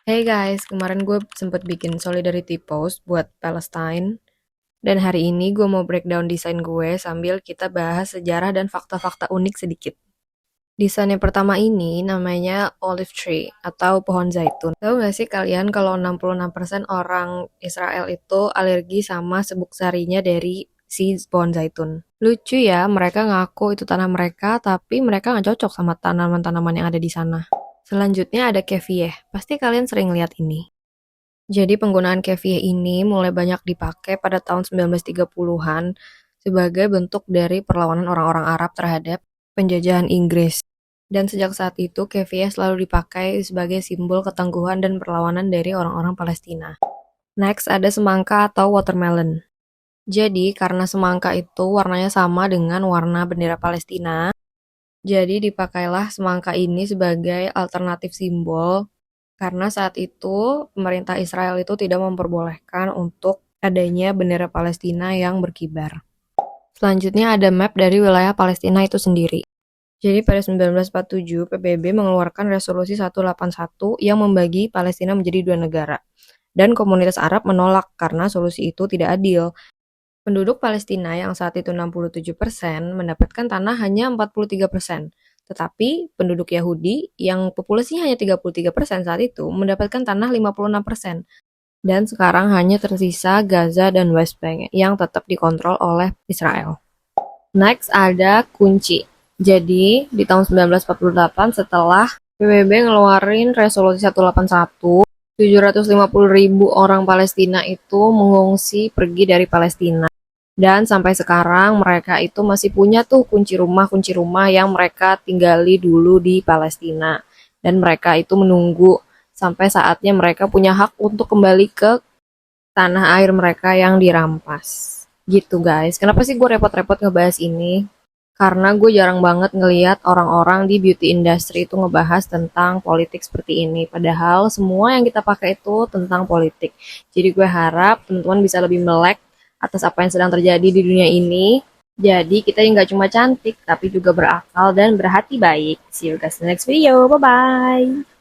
Hey guys, kemarin gue sempet bikin solidarity post buat Palestine. Dan hari ini gue mau breakdown desain gue sambil kita bahas sejarah dan fakta-fakta unik sedikit. Desain yang pertama ini namanya olive tree atau pohon zaitun. Tahu gak sih kalian kalau 66% orang Israel itu alergi sama sebuk sarinya dari si pohon zaitun? Lucu ya, mereka ngaku itu tanah mereka, tapi mereka nggak cocok sama tanaman-tanaman yang ada di sana. Selanjutnya ada Kevie. Pasti kalian sering lihat ini. Jadi penggunaan kefir ini mulai banyak dipakai pada tahun 1930-an sebagai bentuk dari perlawanan orang-orang Arab terhadap penjajahan Inggris. Dan sejak saat itu, kefir selalu dipakai sebagai simbol ketangguhan dan perlawanan dari orang-orang Palestina. Next, ada semangka atau watermelon. Jadi, karena semangka itu warnanya sama dengan warna bendera Palestina, jadi dipakailah semangka ini sebagai alternatif simbol karena saat itu pemerintah Israel itu tidak memperbolehkan untuk adanya bendera Palestina yang berkibar. Selanjutnya ada map dari wilayah Palestina itu sendiri. Jadi pada 1947 PBB mengeluarkan resolusi 181 yang membagi Palestina menjadi dua negara. Dan komunitas Arab menolak karena solusi itu tidak adil. Penduduk Palestina yang saat itu 67% mendapatkan tanah hanya 43%. Tetapi penduduk Yahudi yang populasinya hanya 33% saat itu mendapatkan tanah 56%. Dan sekarang hanya tersisa Gaza dan West Bank yang tetap dikontrol oleh Israel. Next ada kunci. Jadi di tahun 1948 setelah PBB ngeluarin resolusi 181, 750.000 orang Palestina itu mengungsi pergi dari Palestina. Dan sampai sekarang mereka itu masih punya tuh kunci rumah yang mereka tinggali dulu di Palestina. Dan mereka itu menunggu sampai saatnya mereka punya hak untuk kembali ke tanah air mereka yang dirampas. Gitu guys. Kenapa sih gue repot-repot ngebahas ini? Karena gue jarang banget ngeliat orang-orang di beauty industry itu ngebahas tentang politik seperti ini. Padahal semua yang kita pakai itu tentang politik. Jadi gue harap teman-teman bisa lebih melek atas apa yang sedang terjadi di dunia ini. Jadi kita yang gak cuma cantik, tapi juga berakal dan berhati baik. See you guys in the next video. Bye-bye.